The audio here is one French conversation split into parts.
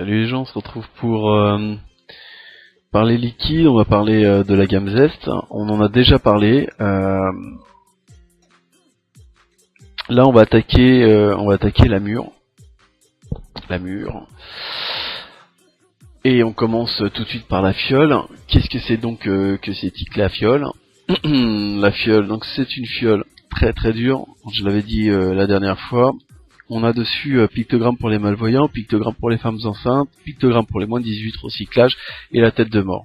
Salut les gens, on se retrouve pour parler liquide, on va parler de la gamme Zest. On en a déjà parlé. Là on va attaquer la mûre. Et on commence tout de suite par la fiole. Qu'est-ce que c'est donc que c'est que la fiole? La fiole, donc c'est une fiole très très dure, je l'avais dit la dernière fois. On a dessus pictogramme pour les malvoyants, pictogramme pour les femmes enceintes, pictogramme pour les moins de 18 recyclage et la tête de mort.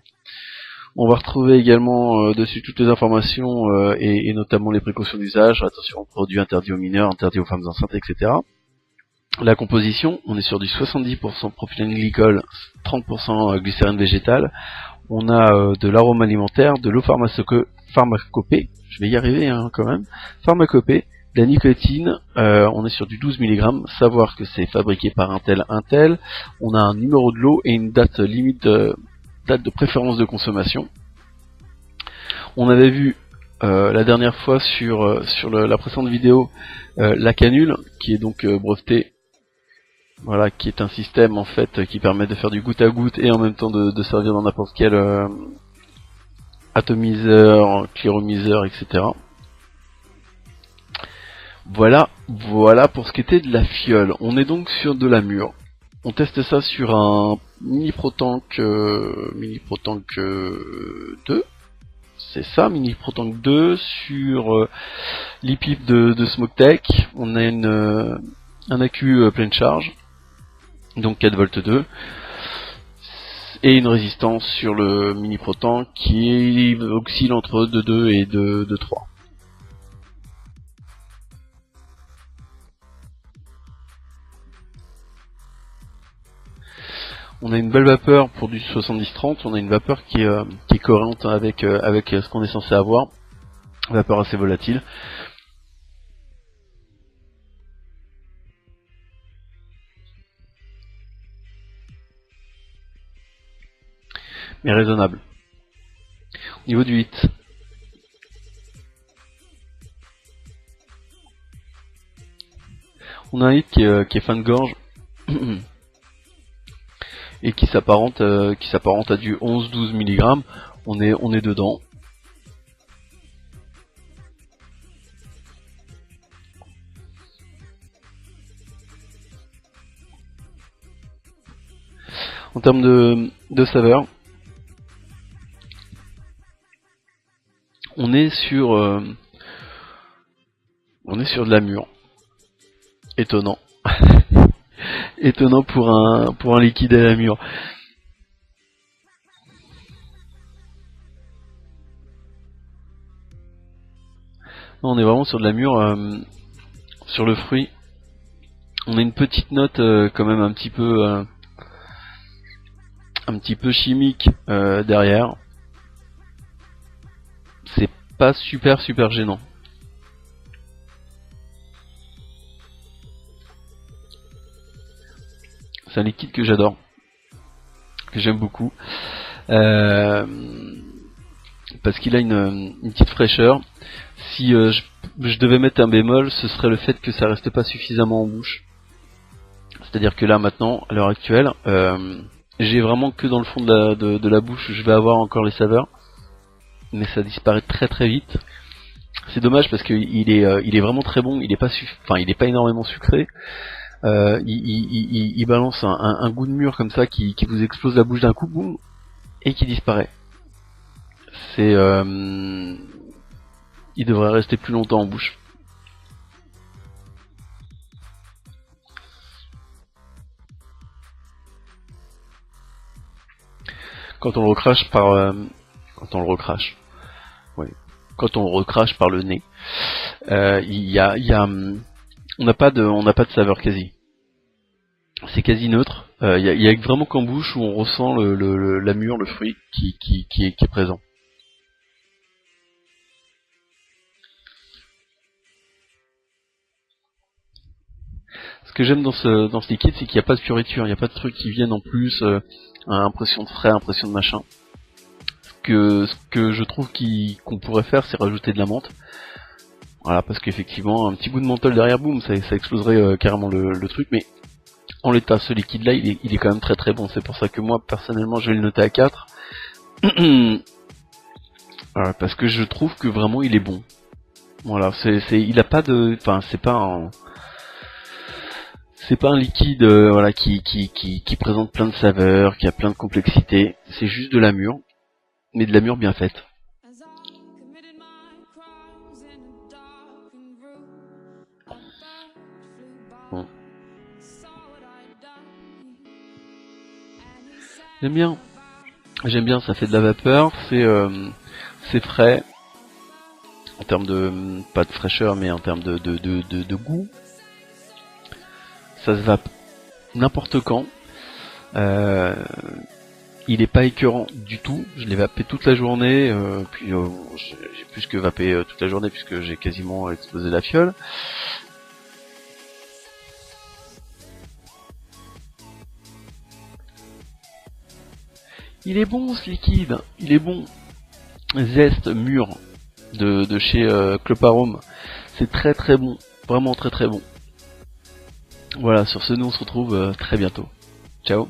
On va retrouver également dessus toutes les informations et notamment les précautions d'usage, attention aux produits interdits aux mineurs, interdits aux femmes enceintes, etc. La composition, on est sur du 70% propylène glycol, 30% glycérine végétale. On a de l'arôme alimentaire, de l'eau pharmacopée, je vais y arriver quand même, pharmacopée, la nicotine, on est sur du 12 mg, savoir que c'est fabriqué par un tel, on a un numéro de lot et une date limite, date de préférence de consommation. On avait vu la dernière fois sur la précédente vidéo la canule, qui est donc brevetée, voilà, qui est un système en fait qui permet de faire du goutte à goutte et en même temps de servir dans n'importe quel atomiseur, cléromiseur, etc. Voilà pour ce qui était de la fiole. On est donc sur de la mûre. On teste ça sur un mini Protank 2. C'est ça, mini Protank 2 sur l'IPIP de SmokeTech. On a un accu pleine charge, donc 4V2, et une résistance sur le mini Protank qui oscille entre 2,2 et 2,3. On a une belle vapeur pour du 70-30, on a une vapeur qui est cohérente avec ce qu'on est censé avoir, vapeur assez volatile. Mais raisonnable. Au niveau du hit, on a un hit qui est fin de gorge et qui s'apparente à du 11-12 mg. On est dedans. En termes de saveur, on est sur de la mûre. Étonnant. Étonnant pour un liquide à la mûre. Non, on est vraiment sur de la mûre, sur le fruit. On a une petite note quand même un petit peu chimique derrière. C'est pas super gênant. C'est un liquide que j'adore, que j'aime beaucoup, parce qu'il a une petite fraîcheur. Si je devais mettre un bémol, ce serait le fait que ça reste pas suffisamment en bouche. C'est-à-dire que là maintenant, à l'heure actuelle, j'ai vraiment que dans le fond de la bouche, je vais avoir encore les saveurs, mais ça disparaît très vite. C'est dommage parce qu'il est vraiment très bon. Il est pas énormément sucré. Il balance un goût de mûre comme ça qui vous explose la bouche d'un coup, boum, et qui disparaît. Il devrait rester plus longtemps en bouche. Quand on le recrache par le nez, on n'a pas de saveur quasi. C'est quasi neutre. Il y a vraiment qu'en bouche où on ressent la mûre, le fruit qui est présent. Ce que j'aime dans ce liquide, c'est qu'il n'y a pas de fioriture, il n'y a pas de trucs qui viennent en plus, impression de frais, impression de machin. Ce que je trouve qu'on pourrait faire, c'est rajouter de la menthe. Voilà, parce qu'effectivement, un petit bout de menthol derrière, boum, ça exploserait carrément le truc, mais En l'état, ce liquide là, il est quand même très très bon. C'est pour ça que moi personnellement je vais le noter à 4. Parce que je trouve que vraiment il est bon. Voilà, il a pas de, enfin c'est pas un liquide voilà qui présente plein de saveurs, qui a plein de complexité. C'est juste de la mûre, mais de la mûre bien faite. Bon. J'aime bien. J'aime bien, ça fait de la vapeur, c'est frais, en termes de, pas de fraîcheur, mais en termes de goût. Ça se vape n'importe quand. Il est pas écœurant du tout, je l'ai vapé toute la journée, puis j'ai plus que vapé toute la journée puisque j'ai quasiment explosé la fiole. Il est bon ce liquide, il est bon. Zeste mûr de chez Cloparome, c'est très très bon, vraiment très très bon. Voilà, sur ce nous on se retrouve très bientôt. Ciao.